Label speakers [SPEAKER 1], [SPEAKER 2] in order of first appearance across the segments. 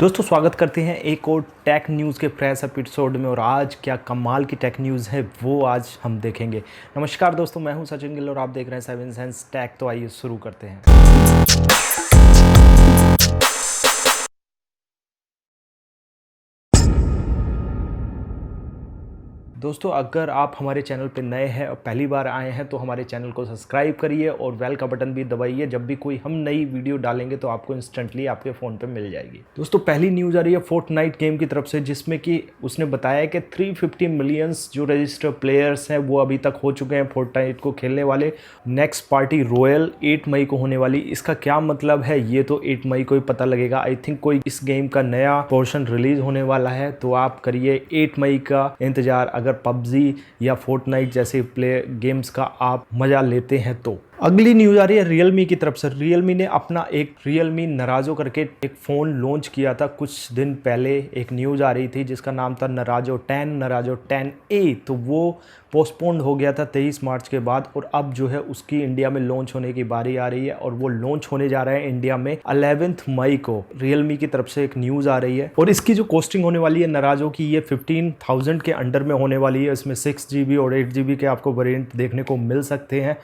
[SPEAKER 1] दोस्तों स्वागत करते हैं एक और टेक न्यूज़ के फ्रेश एपिसोड में। और आज क्या कमाल की टेक न्यूज़ है वो आज हम देखेंगे। नमस्कार दोस्तों, मैं हूं सचिन गिल और आप देख रहे हैं सेवन सेंस टेक। तो आइए शुरू करते हैं। दोस्तों अगर आप हमारे चैनल पर नए हैं और पहली बार आए हैं तो हमारे चैनल को सब्सक्राइब करिए और बेल का बटन भी दबाइए। जब भी कोई हम नई वीडियो डालेंगे तो आपको इंस्टेंटली आपके फ़ोन पे मिल जाएगी। दोस्तों पहली न्यूज़ आ रही है फोर्टनाइट गेम की तरफ से, जिसमें कि उसने बताया कि 350 मिलियंस जो रजिस्टर्ड प्लेयर्स हैं वो अभी तक हो चुके हैं फोर्टनाइट को खेलने वाले। नेक्स्ट पार्टी रॉयल 8 मई को होने वाली। इसका क्या मतलब है ये तो 8 मई को ही पता लगेगा। आई थिंक कोई इस गेम का नया पोर्शन रिलीज होने वाला है, तो आप करिए 8 मई का इंतजार। अगर पबजी या फोर्टनाइट जैसे प्ले गेम्स का आप मजा लेते हैं तो। अगली न्यूज़ आ रही है रियलमी की तरफ से। रियलमी ने अपना एक रियलमी नराजो करके एक फ़ोन लॉन्च किया था कुछ दिन पहले। एक न्यूज़ आ रही थी जिसका नाम था नराजो 10A। तो वो पोस्टपोन्ड हो गया था 23 मार्च के बाद, और अब जो है उसकी इंडिया में लॉन्च होने की बारी आ रही है। और वो लॉन्च होने जा रहा है इंडिया में 11 मई को। रियलमी की तरफ से एक न्यूज़ आ रही है और इसकी जो कॉस्टिंग होने वाली है नराजो की, ये 15,000 के अंडर में होने वाली है। इसमें 6GB और 8GB के आपको वेरिएंट देखने को मिल सकते हैं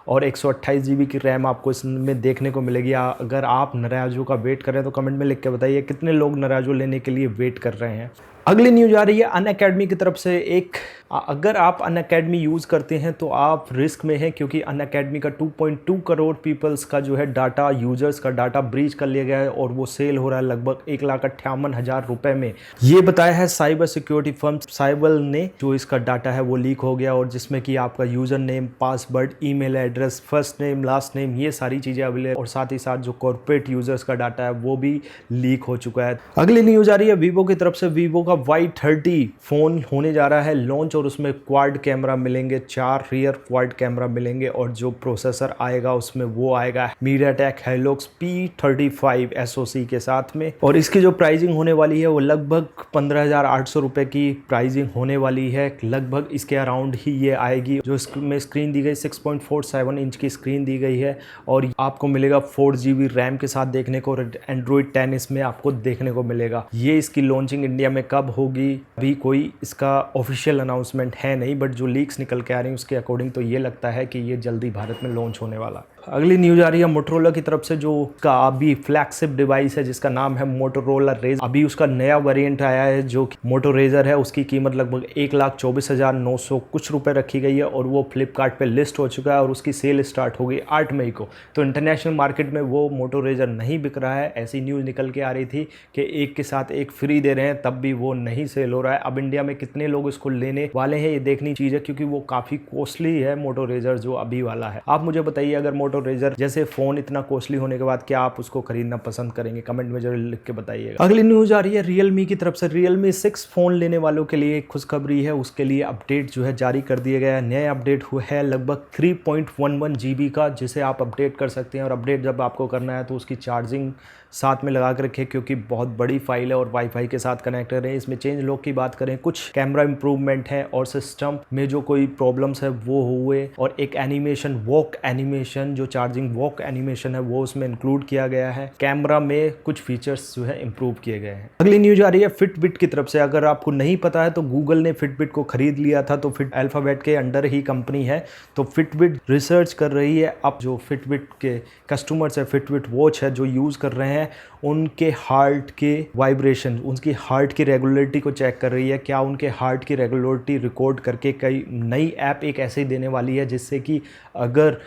[SPEAKER 1] और 128GB की रैम आपको इसमें देखने को मिलेगी। अगर आप नराजो का वेट कर रहे हैं तो कमेंट में लिख के बताइए कितने लोग नराजो लेने के लिए वेट कर रहे हैं। अगली न्यूज़ आ रही है अनअकैडमी की तरफ से। अगर आप अनअकैडमी यूज़ करते हैं तो आप रिस्क में हैं, क्योंकि अनअकैडमी का 2.2 करोड़ पीपल्स का जो है डाटा, यूजर्स का डाटा ब्रीच कर लिया गया है और वो सेल हो रहा है लगभग 1,58,000 रुपए में। ये बताया है साइबर सिक्योरिटी फर्म साइबल ने। जो इसका डाटा है वो लीक हो गया और जिसमें कि आपका user name, password, email address, first name, last name, ये सारी चीज़ें अवेलेबल, और साथ ही साथ जो कॉर्पोरेट यूजर्स का डाटा है वो भी लीक हो चुका है। अगली न्यूज़ आ रही है वीवो की तरफ से। वीवो का Y30 फ़ोन होने जा रहा है लॉन्च और उसमें क्वाड कैमरा मिलेंगे, 4 रियर क्वाड कैमरा मिलेंगे, और जो प्रोसेसर आएगा उसमें वो आएगा MediaTek Helix P35 SoC के साथ में। और इसकी जो प्राइसिंग होने वाली है वो लगभग 15,800 रुपये की प्राइसिंग होने वाली है। लगभग इसके अराउंड ही ये आएगी। जो इसमें स्क्रीन दी गई 6.47 इंच की स्क्रीन दी गई है और आपको मिलेगा 4GB रैम के साथ देखने को। Android 10 इसमें आपको देखने को मिलेगा। ये इसकी लॉन्चिंग इंडिया में कब होगी अभी कोई इसका ऑफिशियल अनाउंसमेंट है नहीं, बट जो लीक्स निकल के आ रही हैं उसके अकॉर्डिंग तो ये लगता है कि ये जल्दी भारत में लॉन्च होने वाला है। अगली न्यूज़ आ रही है मोटोरोला की तरफ से, जो का अभी फ्लैगशिप डिवाइस है जिसका नाम है मोटोरोला रेज। अभी उसका नया वेरिएंट आया है जो मोटो रेजर है। उसकी कीमत लगभग 1,24,900 कुछ रुपए रखी गई है और वो फ्लिपकार्ट पे लिस्ट हो चुका है और उसकी सेल स्टार्ट हो गई 8 मई को। तो इंटरनेशनल मार्केट में वो मोटो रेजर नहीं बिक रहा है। ऐसी न्यूज़ निकल के आ रही थी कि एक के साथ एक फ्री दे रहे हैं, तब भी वो नहीं सेल हो रहा है। अब इंडिया में कितने लोग इसको लेने वाले हैं ये देखनी चीज़ है, क्योंकि वो काफ़ी कॉस्टली है मोटो रेजर जो अभी वाला है। आप मुझे बताइए, अगर मोटो रेजर जैसे फोन इतना कॉस्टली होने के बाद क्या आप उसको खरीदना पसंद करेंगे? कमेंट में जरूर लिख के बताइएगा। अगली न्यूज़ आ रही है रियलमी की तरफ से। रियलमी 6 फोन लेने वालों के लिए खुशखबरी है। उसके लिए अपडेट जो है जारी कर दिया गया है। नया अपडेट हुआ है लगभग 3.11GB का, जिसे आप अपडेट कर सकते हैं। और अपडेट जब आपको करना है तो उसकी चार्जिंग साथ में लगा कर रखें, क्योंकि बहुत बड़ी फाइल है और वाईफाई के साथ कनेक्ट करें। इसमें चेंज लॉक की बात करें, कुछ कैमरा इंप्रूवमेंट है और सिस्टम में जो कोई प्रॉब्लम्स है वो हुए, और एक एनिमेशन वॉक एनिमेशन, जो चार्जिंग वॉक एनिमेशन है वो उसमें इंक्लूड किया गया है। कैमरा में कुछ फीचर्स जो है इंप्रूव किए गए हैं। अगली न्यूज आ रही है फिटबिट की तरफ से। अगर आपको नहीं पता है तो गूगल ने फिटबिट को खरीद लिया था, तो फिट अल्फाबेट के अंडर ही कंपनी है। तो फिटबिट रिसर्च कर रही है अब जो फिटबिट के कस्टमर्स है, फिटबिट वॉच है जो यूज़ कर रहे हैं, उनके हार्ट के वाइब्रेशन, उनकी हार्ट की रेगुलरिटी को चेक कर रही है। क्या उनके हार्ट की रेगुलरिटी रिकॉर्ड करके कई नई ऐप एक ऐसे ही देने वाली है जिससे कि अगर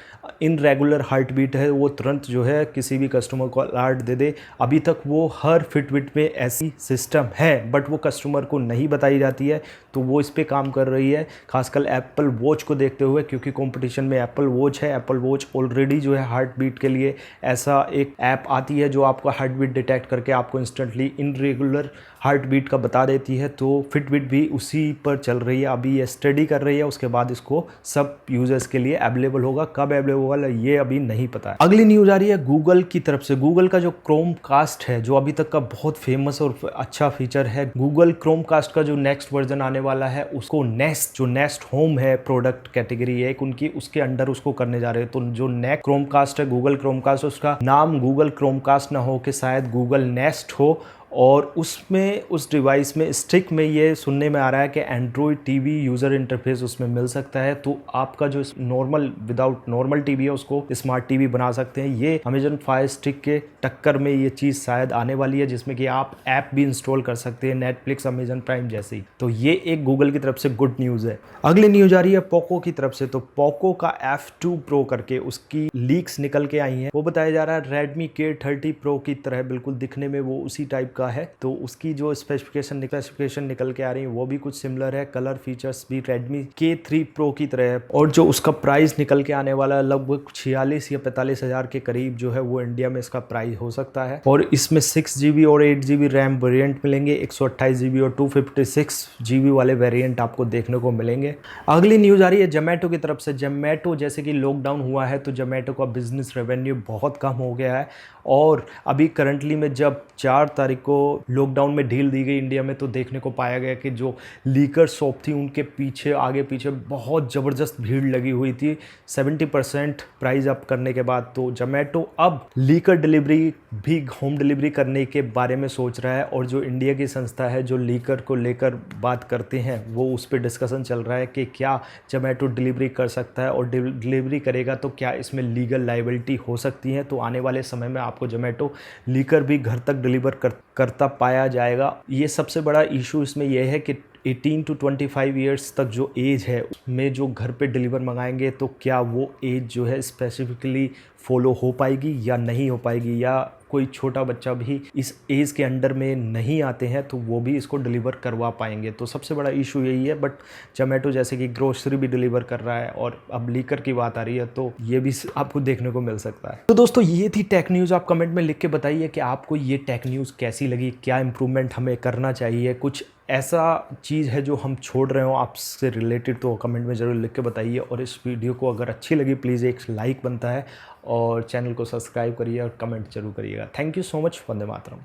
[SPEAKER 1] इनरेगुलर हार्ट बीट है वो तुरंत जो है किसी भी कस्टमर को अलर्ट दे दे। अभी तक वो हर फिटबिट में ऐसी सिस्टम है, बट वो कस्टमर को नहीं बताई जाती है। तो वो इस पे काम कर रही है, खासकर एप्पल वॉच को देखते हुए, क्योंकि कंपटीशन में एप्पल वॉच है। एप्पल वॉच ऑलरेडी जो है हार्ट बीट के लिए ऐसा एक ऐप आती है जो आपको हार्ट बीट डिटेक्ट करके आपको इंस्टेंटली इनरेगुलर हार्ट बीट का बता देती है। तो फिटबिट भी उसी पर चल रही है। अभी ये स्टडी कर रही है, उसके बाद इसको सब यूजर्स के लिए अवेलेबल होगा। कब अवेलेबल होगा ये अभी नहीं पता है। अगली न्यूज़ आ रही है गूगल की तरफ से। गूगल का जो क्रोम कास्ट है, जो अभी तक का बहुत फेमस और अच्छा फीचर है, गूगल क्रोम कास्ट का जो नेक्स्ट वर्जन आने वाला है उसको नेस्ट, जो नेस्ट होम है प्रोडक्ट कैटेगरी है एक उनकी, उसके अंडर उसको करने जा रहे हैं। तो जो नेक्स्ट क्रोम कास्ट है, गूगल क्रोम कास्ट, उसका नाम गूगल क्रोम कास्ट ना हो के शायद गूगल नेस्ट हो और उसमें उस डिवाइस में स्टिक में ये सुनने में आ रहा है कि एंड्रॉयड टीवी यूज़र इंटरफेस उसमें मिल सकता है, तो आपका जो नॉर्मल विदाउट नॉर्मल टीवी है उसको स्मार्ट टीवी बना सकते हैं। ये अमेजन फायर स्टिक के टक्कर में ये चीज़ शायद आने वाली है, जिसमें कि आप ऐप भी इंस्टॉल कर सकते हैं, नेटफ्लिक्स, अमेजन प्राइम जैसे ही। तो ये एक गूगल की तरफ से गुड न्यूज़ है। अगली न्यूज़ आ रही है पोको की तरफ से। तो पोको का F2 Pro करके उसकी लीक्स निकल के आई हैं। वो बताया जा रहा है Redmi K30 Pro की तरह बिल्कुल दिखने में वो उसी टाइप का है। तो उसकी जो स्पेसिफिकेशन निकल के आ रही है वो भी कुछ सिमिलर है। कलर फीचर्स भी Redmi K3 Pro की तरह है, और जो उसका प्राइस निकल के आने वाला है लगभग 46 या 45 हज़ार के करीब जो है वो इंडिया में इसका प्राइस हो सकता है। और इसमें 6GB और 8GB रैम वेरिएंट मिलेंगे, 128GB और 256GB वाले वेरिएंट आपको देखने को मिलेंगे। अगली न्यूज़ आ रही है जोमेटो की तरफ से। जोमेटो जैसे कि लॉकडाउन हुआ है तो जोमेटो का बिजनेस रेवेन्यू बहुत कम हो गया है, और अभी करंटली में जब 4 तारीख को लॉकडाउन में ढील दी गई इंडिया में, तो देखने को पाया गया कि जो लीकर शॉप थी उनके पीछे आगे पीछे बहुत ज़बरदस्त भीड़ लगी हुई थी 70% प्राइस अप करने के बाद। तो जोमेटो अब लीकर डिलीवरी भी होम डिलीवरी करने के बारे में सोच रहा है, और जो इंडिया की संस्था है जो लीकर को लेकर बात करते हैं वो उस पर डिस्कशन चल रहा है कि क्या जोमेटो डिलीवरी कर सकता है, और डिलीवरी करेगा तो क्या इसमें लीगल लायबिलिटी हो सकती है। तो आने वाले समय में आपको जोमेटो लीकर भी घर तक डिलीवर करता पाया जाएगा। ये सबसे बड़ा इशू इसमें यह है कि 18 to 25 ईयर्स तक जो एज है उसमें जो घर पे डिलीवर मंगाएंगे तो क्या वो एज जो है स्पेसिफिकली फॉलो हो पाएगी या नहीं हो पाएगी, या कोई छोटा बच्चा भी इस एज के अंडर में नहीं आते हैं तो वो भी इसको डिलीवर करवा पाएंगे। तो सबसे बड़ा इशू यही है। बट जोमेटो जैसे कि ग्रोसरी भी डिलीवर कर रहा है और अब लीकर की बात आ रही है तो ये भी आपको देखने को मिल सकता है। तो दोस्तों ये थी टेक न्यूज़। आप कमेंट में लिख के बताइए कि आपको ये टेक न्यूज़ कैसी लगी, क्या इंप्रूवमेंट हमें करना चाहिए, कुछ ऐसा चीज़ है जो हम छोड़ रहे हो आपसे रिलेटेड, तो कमेंट में ज़रूर लिख के बताइए। और इस वीडियो को अगर अच्छी लगी प्लीज़ एक लाइक बनता है, और चैनल को सब्सक्राइब करिए और कमेंट जरूर करिएगा। Thank you so much. Vande Mataram.